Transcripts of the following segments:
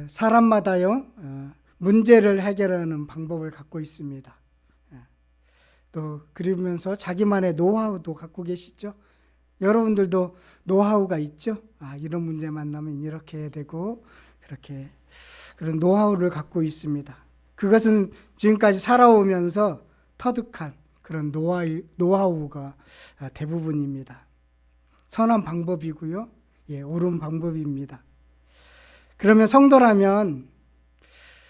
사람마다요, 문제를 해결하는 방법을 갖고 있습니다. 또 그러면서 자기만의 노하우도 갖고 계시죠. 여러분들도 노하우가 있죠. 이런 문제 만나면 이렇게 해야 되고 그렇게 그런 노하우를 갖고 있습니다. 그것은 지금까지 살아오면서 터득한 그런 노하우가 대부분입니다. 선한 방법이고요. 옳은 방법입니다. 그러면 성도라면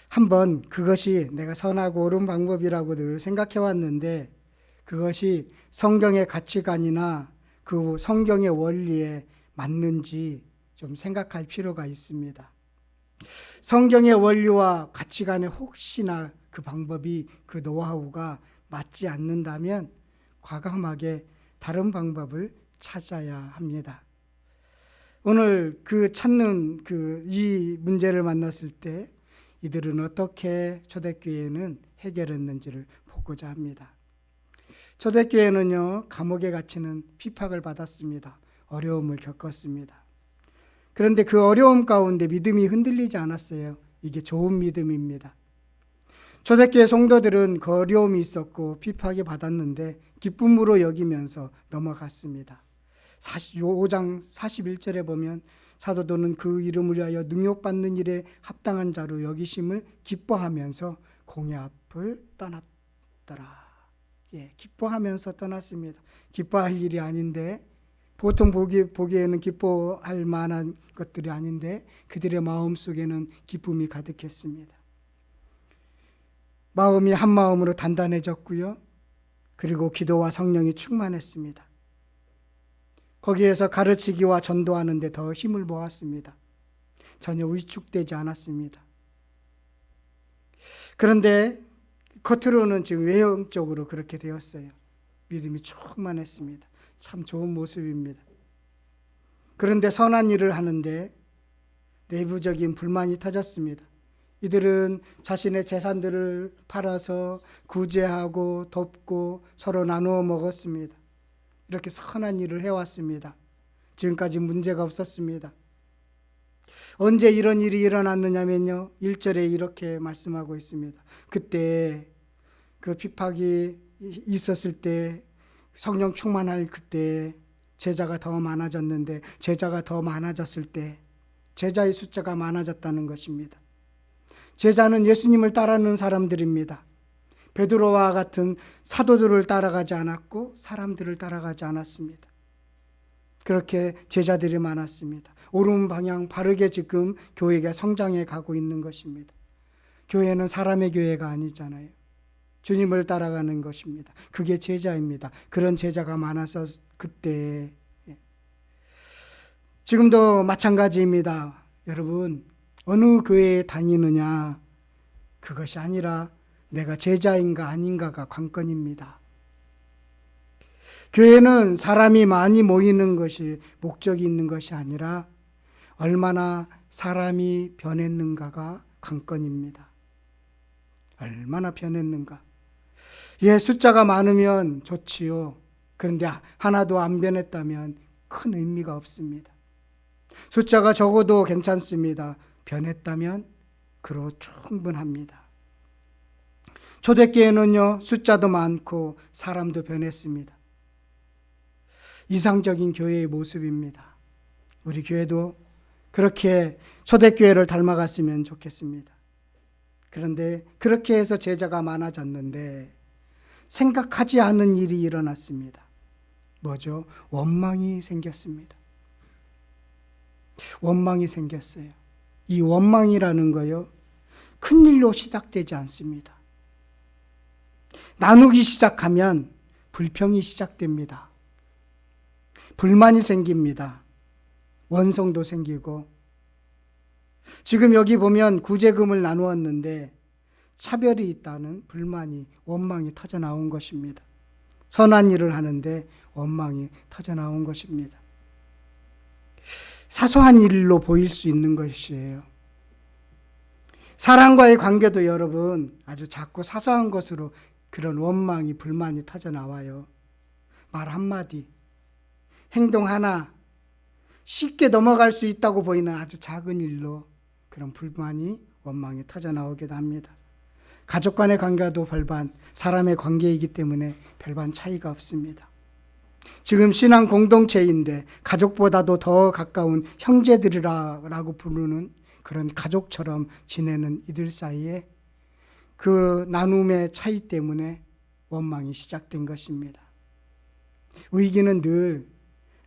한번 그것이 내가 선하고 옳은 방법이라고 늘 생각해 왔는데 그것이 성경의 가치관이나 그 성경의 원리에 맞는지 좀 생각할 필요가 있습니다. 성경의 원리와 가치관에 혹시나 그 방법이 그 노하우가 맞지 않는다면 과감하게 다른 방법을 찾아야 합니다. 오늘 찾는 이 문제를 만났을 때 이들은 어떻게 초대교회는 해결했는지를 보고자 합니다. 초대교회는요, 감옥에 갇히는 핍박을 받았습니다. 어려움을 겪었습니다. 그런데 그 어려움 가운데 믿음이 흔들리지 않았어요. 이게 좋은 믿음입니다. 초대교회 성도들은 그 어려움이 있었고 핍박이 받았는데 기쁨으로 여기면서 넘어갔습니다. 5장 41절에 보면 사도들은 그 이름을 위하여 능욕받는 일에 합당한 자로 여기심을 기뻐하면서 공회 앞을 떠났더라. 기뻐하면서 떠났습니다. 기뻐할 일이 아닌데, 보통 보기에는 기뻐할 만한 것들이 아닌데 그들의 마음속에는 기쁨이 가득했습니다. 마음이 한 마음으로 단단해졌고요. 그리고 기도와 성령이 충만했습니다. 거기에서 가르치기와 전도하는 데 더 힘을 모았습니다. 전혀 위축되지 않았습니다. 그런데 겉으로는 지금 외형적으로 그렇게 되었어요. 믿음이 충만했습니다. 참 좋은 모습입니다. 그런데 선한 일을 하는데 내부적인 불만이 터졌습니다. 이들은 자신의 재산들을 팔아서 구제하고 돕고 서로 나누어 먹었습니다. 이렇게 선한 일을 해왔습니다. 지금까지 문제가 없었습니다. 언제 이런 일이 일어났느냐면요, 1절에 이렇게 말씀하고 있습니다. 그때 그 핍박이 있었을 때, 성령 충만할 그때 제자가 더 많아졌는데, 제자가 더 많아졌을 때 제자의 숫자가 많아졌다는 것입니다. 제자는 예수님을 따르는 사람들입니다. 베드로와 같은 사도들을 따라가지 않았고 사람들을 따라가지 않았습니다. 그렇게 제자들이 많았습니다. 옳은 방향 바르게 지금 교회가 성장해 가고 있는 것입니다. 교회는 사람의 교회가 아니잖아요. 주님을 따라가는 것입니다. 그게 제자입니다. 그런 제자가 많아서 그때, 지금도 마찬가지입니다. 여러분, 어느 교회에 다니느냐, 그것이 아니라 내가 제자인가 아닌가가 관건입니다. 교회는 사람이 많이 모이는 것이 목적이 있는 것이 아니라 얼마나 사람이 변했는가가 관건입니다. 얼마나 변했는가. 숫자가 많으면 좋지요. 그런데 하나도 안 변했다면 큰 의미가 없습니다. 숫자가 적어도 괜찮습니다. 변했다면 그로 충분합니다. 초대교회는요, 숫자도 많고 사람도 변했습니다. 이상적인 교회의 모습입니다. 우리 교회도 그렇게 초대교회를 닮아갔으면 좋겠습니다. 그런데 그렇게 해서 제자가 많아졌는데 생각하지 않은 일이 일어났습니다. 뭐죠? 원망이 생겼습니다. 원망이 생겼어요. 이 원망이라는 거요, 큰일로 시작되지 않습니다. 나누기 시작하면 불평이 시작됩니다. 불만이 생깁니다. 원성도 생기고, 지금 여기 보면 구제금을 나누었는데 차별이 있다는 불만이, 원망이 터져 나온 것입니다. 선한 일을 하는데 원망이 터져 나온 것입니다. 사소한 일로 보일 수 있는 것이에요. 사람과의 관계도 여러분 아주 작고 사소한 것으로 그런 원망이, 불만이 터져 나와요. 말 한마디, 행동 하나, 쉽게 넘어갈 수 있다고 보이는 아주 작은 일로 그런 불만이 원망이 터져나오기도 합니다. 가족 간의 관계도 별반, 사람의 관계이기 때문에 별반 차이가 없습니다. 지금 신앙 공동체인데 가족보다도 더 가까운 형제들이라고 부르는 그런 가족처럼 지내는 이들 사이에 그 나눔의 차이 때문에 원망이 시작된 것입니다. 위기는 늘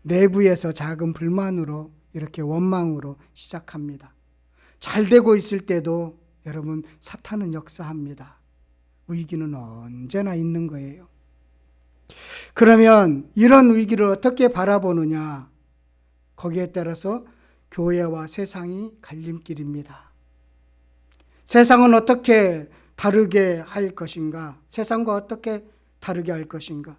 내부에서 작은 불만으로 이렇게 원망으로 시작합니다. 잘 되고 있을 때도 여러분 사탄은 역사합니다. 위기는 언제나 있는 거예요. 그러면 이런 위기를 어떻게 바라보느냐? 거기에 따라서 교회와 세상이 갈림길입니다. 세상은 어떻게 다르게 할 것인가? 세상과 어떻게 다르게 할 것인가?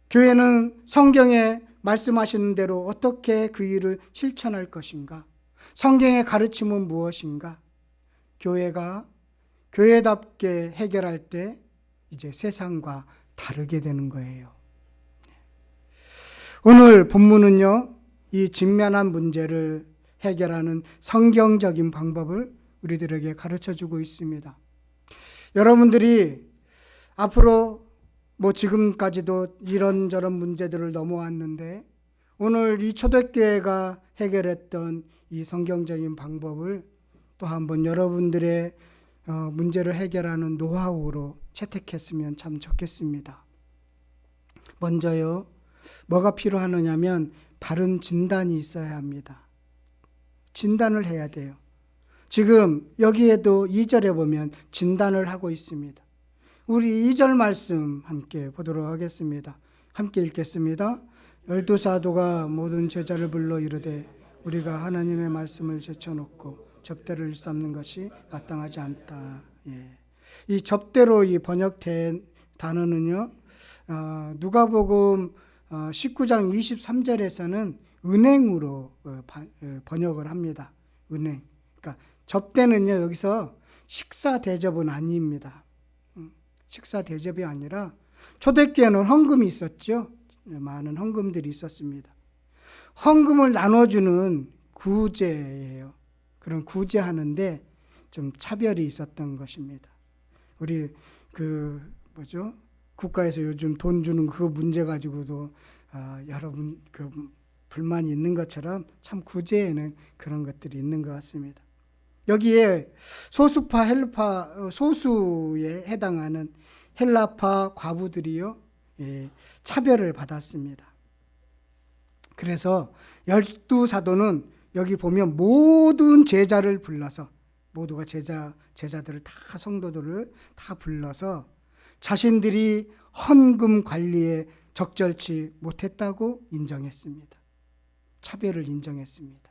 교회는 성경에 말씀하시는 대로 어떻게 그 일을 실천할 것인가? 성경의 가르침은 무엇인가? 교회가 교회답게 해결할 때 이제 세상과 다르게 되는 거예요. 오늘 본문은요, 이 직면한 문제를 해결하는 성경적인 방법을 우리들에게 가르쳐 주고 있습니다. 여러분들이 앞으로 지금까지도 이런저런 문제들을 넘어왔는데 오늘 이 초대교회가 해결했던 이 성경적인 방법을 또 한번 여러분들의 문제를 해결하는 노하우로 채택했으면 참 좋겠습니다. 먼저요, 뭐가 필요하느냐면 바른 진단이 있어야 합니다. 진단을 해야 돼요. 지금 여기에도 2절에 보면 진단을 하고 있습니다. 우리 2절 말씀 함께 보도록 하겠습니다. 함께 읽겠습니다. 12사도가 모든 제자를 불러 이르되 우리가 하나님의 말씀을 제쳐놓고 접대를 일삼는 것이 마땅하지 않다. 이 접대로 이 번역된 단어는요, 누가복음 19장 23절에서는 은행으로 번역을 합니다. 은행. 그러니까 접대는요, 여기서 식사 대접은 아닙니다. 식사 대접이 아니라 초대교회는 헌금이 있었죠. 많은 헌금들이 있었습니다. 헌금을 나눠주는 구제예요. 그런 구제하는데 좀 차별이 있었던 것입니다. 우리 국가에서 요즘 돈 주는 그 문제 가지고도 여러분 불만이 있는 것처럼 참 구제에는 그런 것들이 있는 것 같습니다. 여기에 소수파 헬라파 소수에 해당하는 헬라파 과부들이요, 차별을 받았습니다. 그래서 12사도는 여기 보면 모든 제자를 불러서 모두가 제자들을 다 성도들을 다 불러서 자신들이 헌금 관리에 적절치 못했다고 인정했습니다. 차별을 인정했습니다.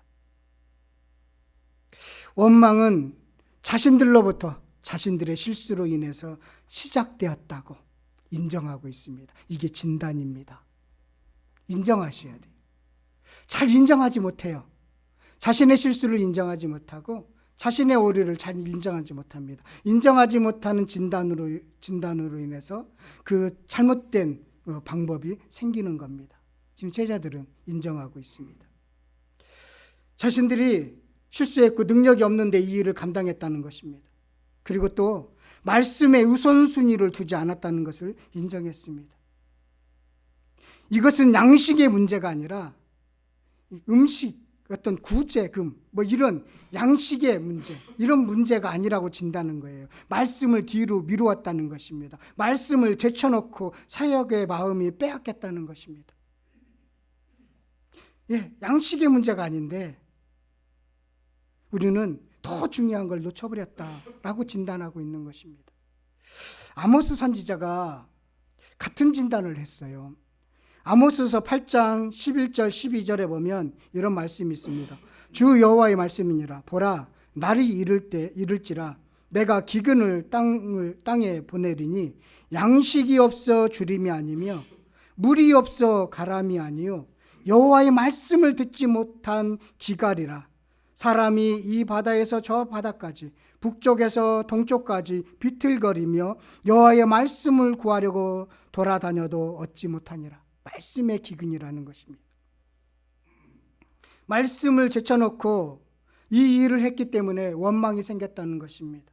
원망은 자신들로부터 자신들의 실수로 인해서 시작되었다고 인정하고 있습니다. 이게 진단입니다. 인정하셔야 돼요. 잘 인정하지 못해요. 자신의 실수를 인정하지 못하고 자신의 오류를 잘 인정하지 못합니다. 인정하지 못하는 진단으로 인해서 그 잘못된 방법이 생기는 겁니다. 지금 제자들은 인정하고 있습니다. 자신들이 실수했고 능력이 없는데 이 일을 감당했다는 것입니다. 그리고 또 말씀에 우선순위를 두지 않았다는 것을 인정했습니다. 이것은 양식의 문제가 아니라 음식, 어떤 구제금, 이런 양식의 문제, 이런 문제가 아니라고 진다는 거예요. 말씀을 뒤로 미루었다는 것입니다. 말씀을 제쳐놓고 사역의 마음이 빼앗겼다는 것입니다. 양식의 문제가 아닌데 우리는 더 중요한 걸 놓쳐버렸다라고 진단하고 있는 것입니다. 아모스 선지자가 같은 진단을 했어요. 아모스서 8장 11절 12절에 보면 이런 말씀이 있습니다. 주 여호와의 말씀이니라. 보라, 날이 이를지라 내가 기근을 땅에 보내리니 양식이 없어 주림이 아니며 물이 없어 가람이 아니요 여호와의 말씀을 듣지 못한 기갈이라. 사람이 이 바다에서 저 바다까지 북쪽에서 동쪽까지 비틀거리며 여호와의 말씀을 구하려고 돌아다녀도 얻지 못하니라. 말씀의 기근이라는 것입니다. 말씀을 제쳐놓고 이 일을 했기 때문에 원망이 생겼다는 것입니다.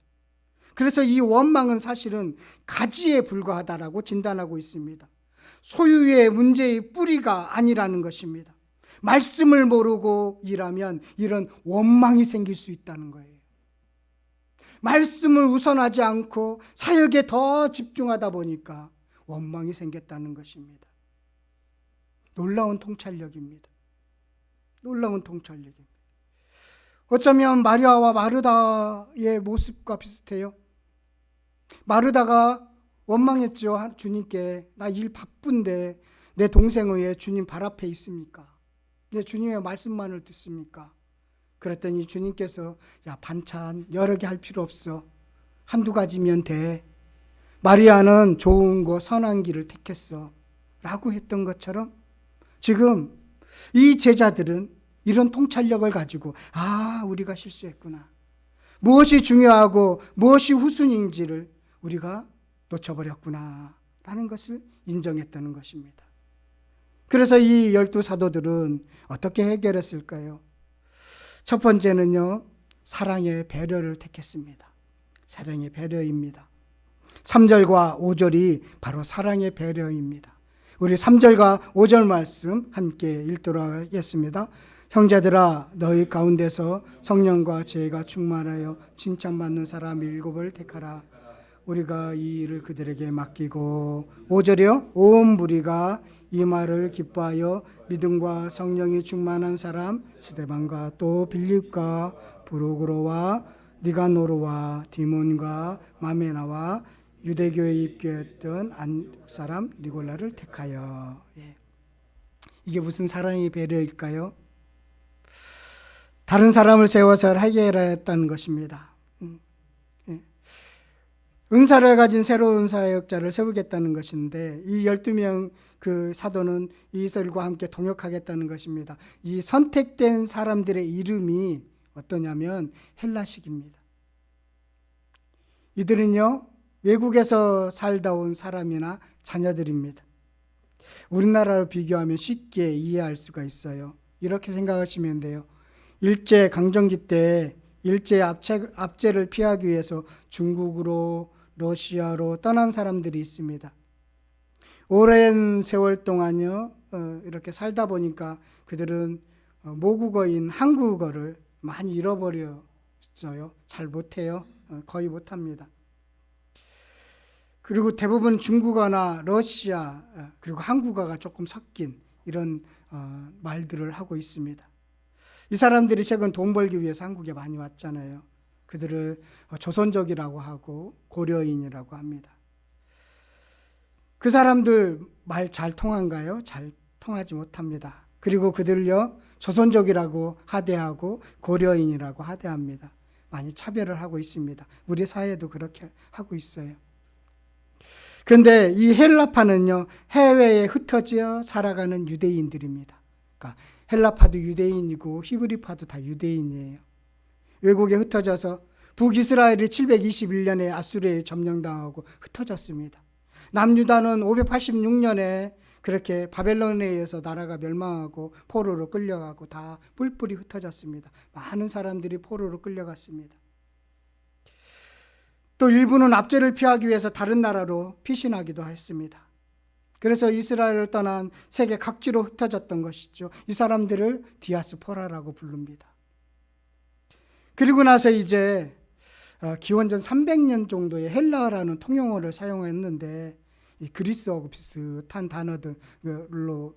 그래서 이 원망은 사실은 가지에 불과하다라고 진단하고 있습니다. 소유의 문제의 뿌리가 아니라는 것입니다. 말씀을 모르고 일하면 이런 원망이 생길 수 있다는 거예요. 말씀을 우선하지 않고 사역에 더 집중하다 보니까 원망이 생겼다는 것입니다. 놀라운 통찰력입니다. 놀라운 통찰력입니다. 어쩌면 마리아와 마르다의 모습과 비슷해요. 마르다가 원망했죠. 주님께, 나 일 바쁜데 내 동생은 왜 주님 발 앞에 있습니까? 내 주님의 말씀만을 듣습니까? 그랬더니 주님께서 야, 반찬 여러 개 할 필요 없어. 한두 가지면 돼. 마리아는 좋은 거 선한 길을 택했어 라고 했던 것처럼 지금 이 제자들은 이런 통찰력을 가지고 우리가 실수했구나. 무엇이 중요하고 무엇이 후순위인지를 우리가 놓쳐버렸구나 라는 것을 인정했다는 것입니다. 그래서 이 12사도들은 어떻게 해결했을까요? 첫 번째는요, 사랑의 배려를 택했습니다. 사랑의 배려입니다. 3절과 5절이 바로 사랑의 배려입니다. 우리 3절과 5절 말씀 함께 읽도록 하겠습니다. 형제들아, 너희 가운데서 성령과 지혜가 충만하여 칭찬받는 사람 7을 택하라. 우리가 이 일을 그들에게 맡기고, 5절이요, 온 무리가 이 말을 기뻐하여 믿음과 성령이 충만한 사람 스데반과 또 빌립과 브루고로와 니가노르와 디몬과 마메나와 유대교에 입교했던 안국 사람 니골라를 택하여. 이게 무슨 사랑의 배려일까요? 다른 사람을 세워서 해결했다는 것입니다. 은사를 가진 새로운 사역자를 세우겠다는 것인데, 이 12명 그 사도는 이들과 함께 동역하겠다는 것입니다. 이 선택된 사람들의 이름이 어떠냐면 헬라식입니다. 이들은요, 외국에서 살다 온 사람이나 자녀들입니다. 우리나라로 비교하면 쉽게 이해할 수가 있어요. 이렇게 생각하시면 돼요. 일제 강점기 때 일제 압제를 피하기 위해서 중국으로 러시아로 떠난 사람들이 있습니다. 오랜 세월 동안요, 이렇게 살다 보니까 그들은 모국어인 한국어를 많이 잃어버렸어요. 잘 못해요. 거의 못합니다. 그리고 대부분 중국어나 러시아 그리고 한국어가 조금 섞인 이런 말들을 하고 있습니다. 이 사람들이 최근 돈 벌기 위해서 한국에 많이 왔잖아요. 그들을 조선족이라고 하고 고려인이라고 합니다. 그 사람들 말 잘 통한가요? 잘 통하지 못합니다. 그리고 그들을요, 조선족이라고 하대하고 고려인이라고 하대합니다. 많이 차별을 하고 있습니다. 우리 사회도 그렇게 하고 있어요. 그런데 이 헬라파는요, 해외에 흩어져 살아가는 유대인들입니다. 그러니까 헬라파도 유대인이고 히브리파도 다 유대인이에요. 외국에 흩어져서 북이스라엘이 721년에 아수르에 점령당하고 흩어졌습니다. 남유다는 586년에 그렇게 바벨론에 의해서 나라가 멸망하고 포로로 끌려가고 다 뿔뿔이 흩어졌습니다. 많은 사람들이 포로로 끌려갔습니다. 또 일부는 압제를 피하기 위해서 다른 나라로 피신하기도 했습니다. 그래서 이스라엘을 떠난 세계 각지로 흩어졌던 것이죠. 이 사람들을 디아스포라라고 부릅니다. 그리고 나서 이제 기원전 300년 정도의 헬라어라는 통용어를 사용했는데, 이 그리스어하고 비슷한 단어들로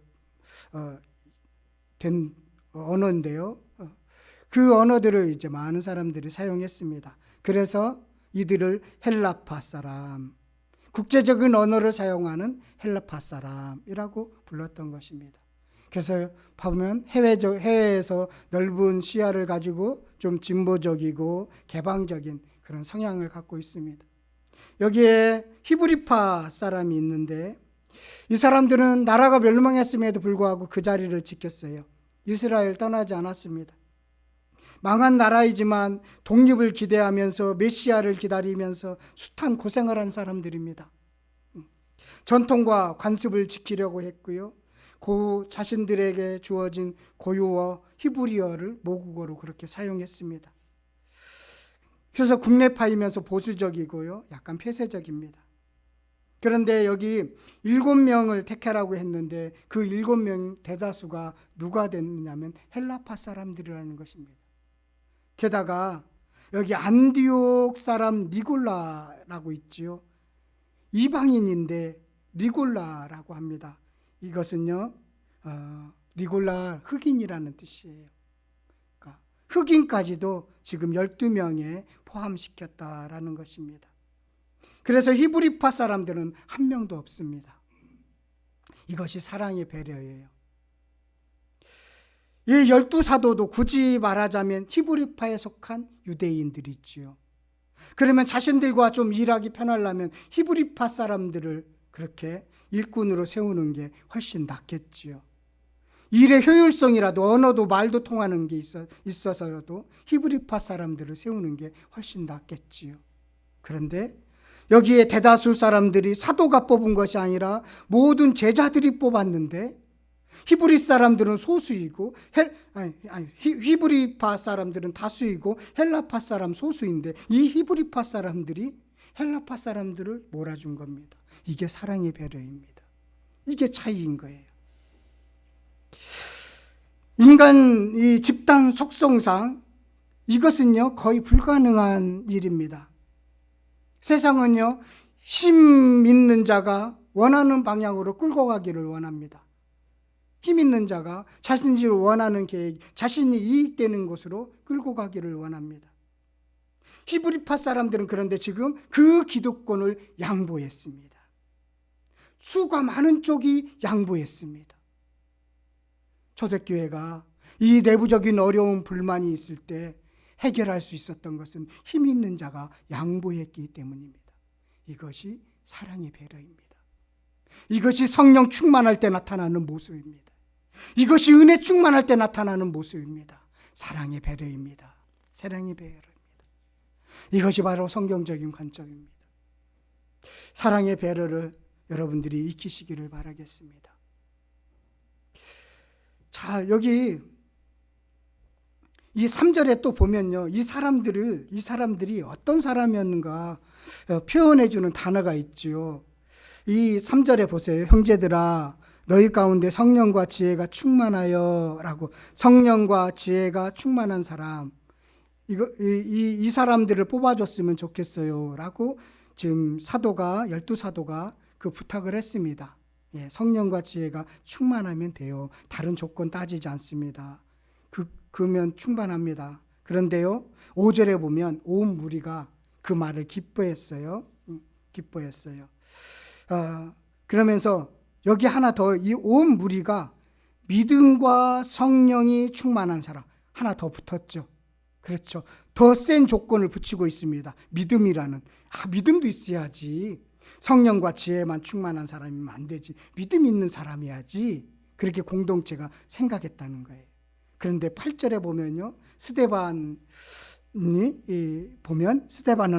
된 언어인데요. 그 언어들을 이제 많은 사람들이 사용했습니다. 그래서 이들을 헬라파 사람, 국제적인 언어를 사용하는 헬라파 사람이라고 불렀던 것입니다. 그래서 보면 해외에서 넓은 시야를 가지고 좀 진보적이고 개방적인 그런 성향을 갖고 있습니다. 여기에 히브리파 사람이 있는데, 이 사람들은 나라가 멸망했음에도 불구하고 그 자리를 지켰어요. 이스라엘 떠나지 않았습니다. 망한 나라이지만 독립을 기대하면서 메시아를 기다리면서 숱한 고생을 한 사람들입니다. 전통과 관습을 지키려고 했고요. 자신들에게 주어진 고유어 히브리어를 모국어로 그렇게 사용했습니다. 그래서 국내파이면서 보수적이고요, 약간 폐쇄적입니다. 그런데 여기 7명을 택하라고 했는데 그 7명 대다수가 누가 됐느냐면 헬라파 사람들이라는 것입니다. 게다가 여기 안디옥 사람 니골라라고 있지요. 이방인인데 니골라라고 합니다. 이것은요, 니골라 흑인이라는 뜻이에요. 그러니까 흑인까지도 지금 12명에 포함시켰다라는 것입니다. 그래서 히브리파 사람들은 한 명도 없습니다. 이것이 사랑의 배려예요. 이 12사도도 굳이 말하자면 히브리파에 속한 유대인들이지요. 그러면 자신들과 좀 일하기 편하려면 히브리파 사람들을 그렇게 일꾼으로 세우는 게 훨씬 낫겠지요. 일의 효율성이라도 언어도 말도 통하는 게 있어서도 히브리파 사람들을 세우는 게 훨씬 낫겠지요. 그런데 여기에 대다수 사람들이 사도가 뽑은 것이 아니라 모든 제자들이 뽑았는데 히브리 사람들은 소수이고 히브리파 사람들은 다수이고 헬라파 사람 소수인데 이 히브리파 사람들이 헬라파 사람들을 몰아준 겁니다. 이게 사랑의 배려입니다. 이게 차이인 거예요. 인간 이 집단 속성상 이것은요 거의 불가능한 일입니다. 세상은요 힘 있는 자가 원하는 방향으로 끌고 가기를 원합니다. 힘 있는 자가 자신이 원하는 계획, 자신이 이익되는 곳으로 끌고 가기를 원합니다. 히브리파 사람들은 그런데 지금 그 기득권을 양보했습니다. 수가 많은 쪽이 양보했습니다. 초대교회가 이 내부적인 어려운 불만이 있을 때 해결할 수 있었던 것은 힘 있는 자가 양보했기 때문입니다. 이것이 사랑의 배려입니다. 이것이 성령 충만할 때 나타나는 모습입니다. 이것이 은혜 충만할 때 나타나는 모습입니다. 사랑의 배려입니다. 사랑의 배려입니다. 이것이 바로 성경적인 관점입니다. 사랑의 배려를 여러분들이 익히시기를 바라겠습니다. 자, 여기 이 3절에 또 보면요, 이 사람들이 어떤 사람이었는가 표현해 주는 단어가 있지요. 이 3절에 보세요. 형제들아, 너희 가운데 성령과 지혜가 충만하여 라고, 성령과 지혜가 충만한 사람, 이 사람들을 뽑아줬으면 좋겠어요 라고 지금 12사도가 그 부탁을 했습니다. 예, 성령과 지혜가 충만하면 돼요. 다른 조건 따지지 않습니다. 그러면 충만합니다. 그런데요, 5절에 보면 온 무리가 그 말을 기뻐했어요. 그러면서 여기 하나 더, 이 온 무리가 믿음과 성령이 충만한 사람 하나 더 붙었죠. 그렇죠. 더 센 조건을 붙이고 있습니다. 믿음이라는, 믿음도 있어야지. 성령과 지혜만 충만한 사람이면 안 되지. 믿음 있는 사람이야지. 그렇게 공동체가 생각했다는 거예요. 그런데 8절에 보면요, 스데반은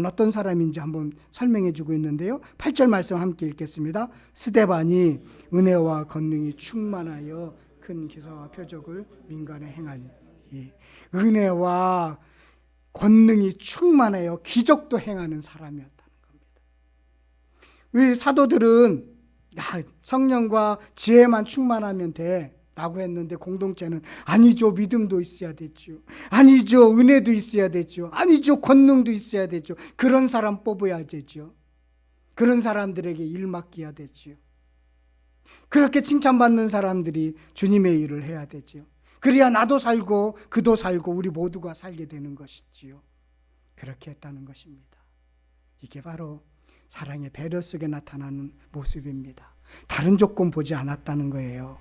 어떤 사람인지 한번 설명해 주고 있는데요. 8절 말씀 함께 읽겠습니다. 스데반이 은혜와 권능이 충만하여 큰 기사와 표적을 민간에 행하니. 은혜와 권능이 충만하여 기적도 행하는 사람이었다는 겁니다. 우리 사도들은 성령과 지혜만 충만하면 돼 라고 했는데 공동체는 아니죠, 믿음도 있어야 되죠. 아니죠, 은혜도 있어야 되죠. 아니죠, 권능도 있어야 되죠. 그런 사람 뽑아야 되죠. 그런 사람들에게 일 맡겨야 되죠. 그렇게 칭찬받는 사람들이 주님의 일을 해야 되죠. 그래야 나도 살고 그도 살고 우리 모두가 살게 되는 것이지요. 그렇게 했다는 것입니다. 이게 바로 사랑의 배려 속에 나타나는 모습입니다. 다른 조건 보지 않았다는 거예요.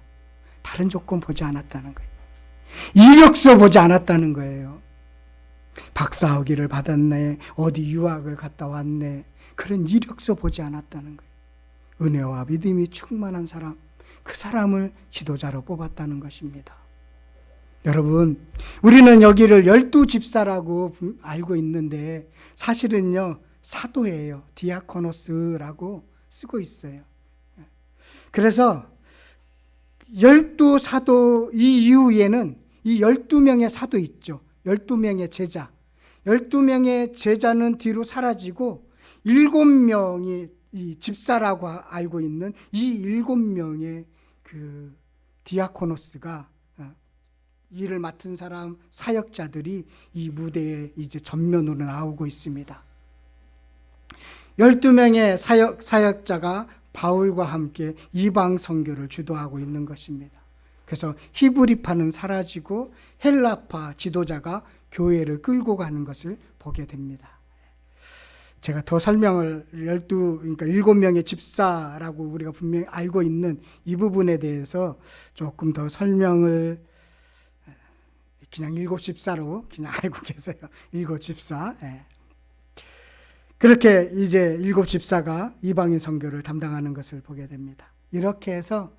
다른 조건 보지 않았다는 거예요. 이력서 보지 않았다는 거예요. 박사학위를 받았네, 어디 유학을 갔다 왔네, 그런 이력서 보지 않았다는 거예요. 은혜와 믿음이 충만한 사람, 그 사람을 지도자로 뽑았다는 것입니다. 여러분, 우리는 여기를 12집사라고 알고 있는데 사실은요 사도예요. 디아코노스라고 쓰고 있어요. 그래서 열두 사도 이 이후에는 이 12명의 사도 있죠. 12명의 제자. 12명의 제자는 뒤로 사라지고 7명이 이 집사라고 알고 있는 이 7명의 그 디아코노스가 일을 맡은 사람 사역자들이 이 무대에 이제 전면으로 나오고 있습니다. 12명의 사역자가 바울과 함께 이방 선교를 주도하고 있는 것입니다. 그래서 히브리파는 사라지고 헬라파 지도자가 교회를 끌고 가는 것을 보게 됩니다. 제가 더 설명을 그러니까 7명의 집사라고 우리가 분명히 알고 있는 이 부분에 대해서 조금 더 설명을 그냥 7집사로 그냥 알고 계세요. 7집사. 그렇게 이제 7집사가 이방인 선교를 담당하는 것을 보게 됩니다. 이렇게 해서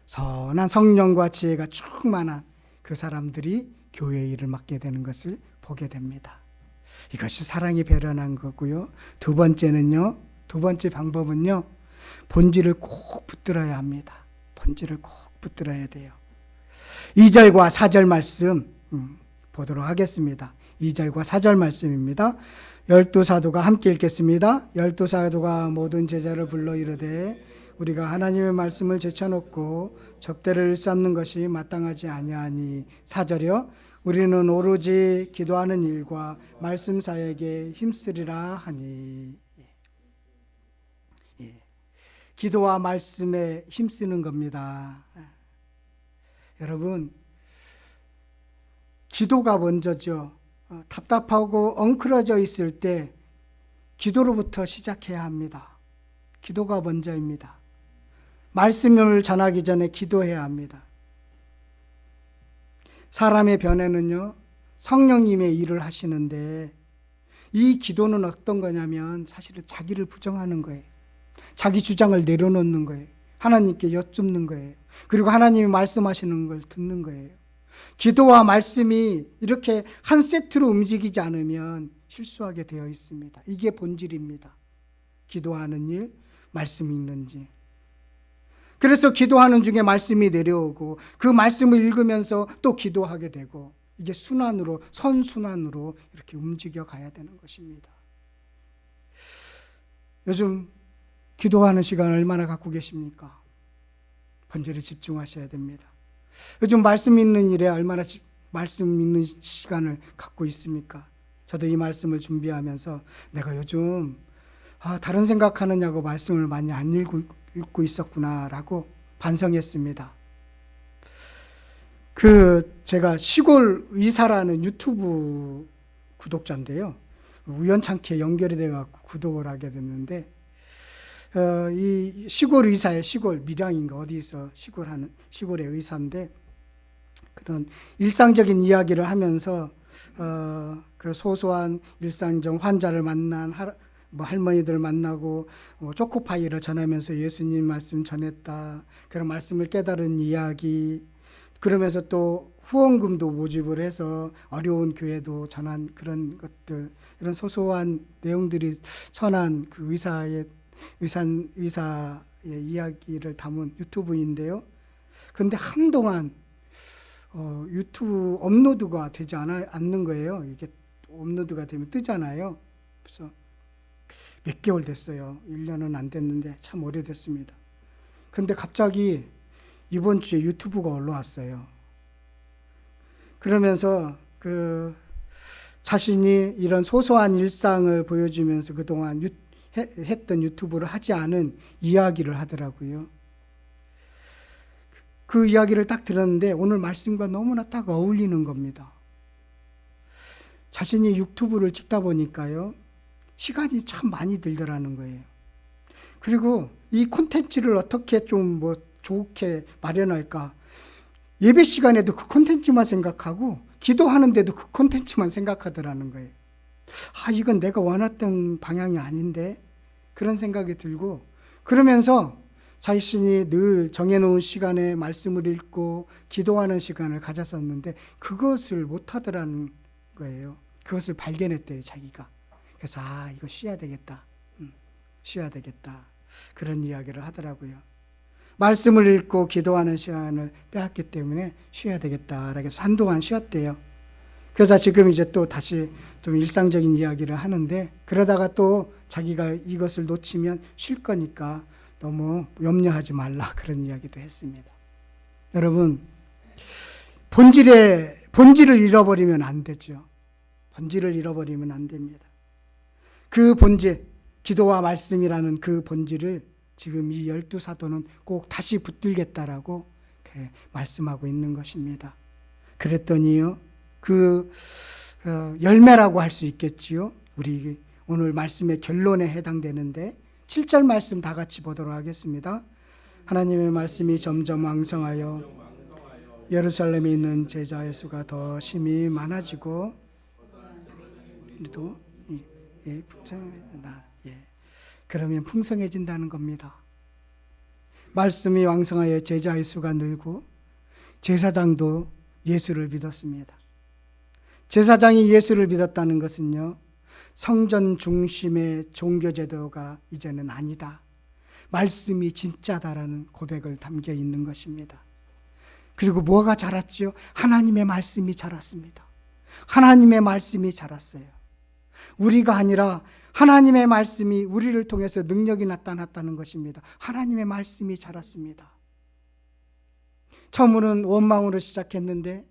선한 성령과 지혜가 충만한 그 사람들이 교회의 일을 맡게 되는 것을 보게 됩니다. 이것이 사랑이 배련한 거고요. 두 번째 방법은요. 본질을 꼭 붙들어야 합니다. 본질을 꼭 붙들어야 돼요. 2절과 4절 말씀 보도록 하겠습니다. 2절과 4절 말씀입니다. 12사도가 함께 읽겠습니다. 12사도가 모든 제자를 불러 이르되 우리가 하나님의 말씀을 제쳐놓고 접대를 일삼는 것이 마땅하지 아니하니. 4절이요. 우리는 오로지 기도하는 일과 말씀 사역에 힘쓰리라 하니. 기도와 말씀에 힘쓰는 겁니다. 여러분, 기도가 먼저죠. 답답하고 엉클어져 있을 때 기도로부터 시작해야 합니다. 기도가 먼저입니다. 말씀을 전하기 전에 기도해야 합니다. 사람의 변화는요, 성령님의 일을 하시는데 이 기도는 어떤 거냐면 사실은 자기를 부정하는 거예요. 자기 주장을 내려놓는 거예요. 하나님께 여쭙는 거예요. 그리고 하나님이 말씀하시는 걸 듣는 거예요. 기도와 말씀이 이렇게 한 세트로 움직이지 않으면 실수하게 되어 있습니다. 이게 본질입니다. 기도하는 일, 말씀 읽는지. 그래서 기도하는 중에 말씀이 내려오고 그 말씀을 읽으면서 또 기도하게 되고 이게 순환으로, 선순환으로 이렇게 움직여 가야 되는 것입니다. 요즘 기도하는 시간을 얼마나 갖고 계십니까? 본질에 집중하셔야 됩니다. 요즘 말씀 읽는 일에 얼마나 말씀 읽는 시간을 갖고 있습니까? 저도 이 말씀을 준비하면서 내가 요즘 다른 생각하느냐고 말씀을 많이 안 읽고 있었구나라고 반성했습니다. 제가 시골 의사라는 유튜브 구독자인데요. 우연찮게 연결이 돼갖고 구독을 하게 됐는데, 이 시골 의사의 시골 밀양인가 어디서 시골의 의사인데 그런 일상적인 이야기를 하면서 그 소소한 일상적 환자를 만난 할머니들 만나고 초코파이를 전하면서 예수님 말씀 전했다. 그런 말씀을 깨달은 이야기. 그러면서 또 후원금도 모집을 해서 어려운 교회도 전한 그런 것들, 이런 소소한 내용들이 선한 그 의사의 이야기를 담은 유튜브인데요. 그런데 한동안 유튜브 업로드가 되지 않는 거예요. 이게 업로드가 되면 뜨잖아요. 그래서 몇 개월 됐어요. 1년은 안 됐는데 참 오래됐습니다. 그런데 갑자기 이번 주에 유튜브가 올라왔어요. 그러면서 자신이 이런 소소한 일상을 보여주면서 그동안 했던 유튜브를 하지 않은 이야기를 하더라고요. 그 이야기를 딱 들었는데 오늘 말씀과 너무나 딱 어울리는 겁니다. 자신이 유튜브를 찍다 보니까요, 시간이 참 많이 들더라는 거예요. 그리고 이 콘텐츠를 어떻게 좀 좋게 마련할까? 예배 시간에도 그 콘텐츠만 생각하고 기도하는데도 그 콘텐츠만 생각하더라는 거예요. 이건 내가 원했던 방향이 아닌데, 그런 생각이 들고, 그러면서 자신이 늘 정해놓은 시간에 말씀을 읽고 기도하는 시간을 가졌었는데 그것을 못하더라는 거예요. 그것을 발견했대요, 자기가. 그래서 이거 쉬어야 되겠다. 쉬어야 되겠다. 그런 이야기를 하더라고요. 말씀을 읽고 기도하는 시간을 빼앗기 때문에 쉬어야 되겠다라고 해서 한동안 쉬었대요. 그러다 지금 이제 또 다시 좀 일상적인 이야기를 하는데, 그러다가 또 자기가 이것을 놓치면 쉴 거니까 너무 염려하지 말라, 그런 이야기도 했습니다. 여러분, 본질을 잃어버리면 안 되죠. 본질을 잃어버리면 안 됩니다. 그 본질, 기도와 말씀이라는 그 본질을 지금 이 12사도는 꼭 다시 붙들겠다라고 말씀하고 있는 것입니다. 그랬더니요, 그 열매라고 할 수 있겠지요. 우리 오늘 말씀의 결론에 해당되는데 7절 말씀 다 같이 보도록 하겠습니다. 하나님의 말씀이 점점 왕성하여 예루살렘에 있는 제자의 수가 더 심히 많아지고, 우리도 그러면 풍성해진다는 겁니다. 말씀이 왕성하여 제자의 수가 늘고, 제사장도 예수를 믿었습니다. 제사장이 예수를 믿었다는 것은요, 성전 중심의 종교제도가 이제는 아니다, 말씀이 진짜다라는 고백을 담겨 있는 것입니다. 그리고 뭐가 자랐지요? 하나님의 말씀이 자랐습니다. 하나님의 말씀이 자랐어요. 우리가 아니라 하나님의 말씀이 우리를 통해서 능력이 나타났다는 것입니다. 하나님의 말씀이 자랐습니다. 처음으로는 원망으로 시작했는데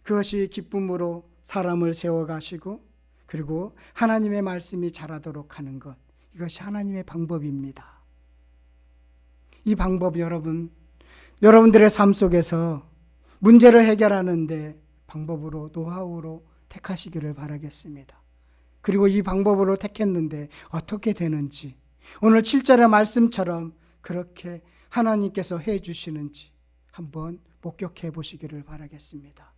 그것이 기쁨으로 사람을 세워가시고, 그리고 하나님의 말씀이 자라도록 하는 것, 이것이 하나님의 방법입니다. 이 방법 여러분들의 삶 속에서 문제를 해결하는데 방법으로, 노하우로 택하시기를 바라겠습니다. 그리고 이 방법으로 택했는데 어떻게 되는지, 오늘 7절의 말씀처럼 그렇게 하나님께서 해 주시는지 한번 목격해 보시기를 바라겠습니다.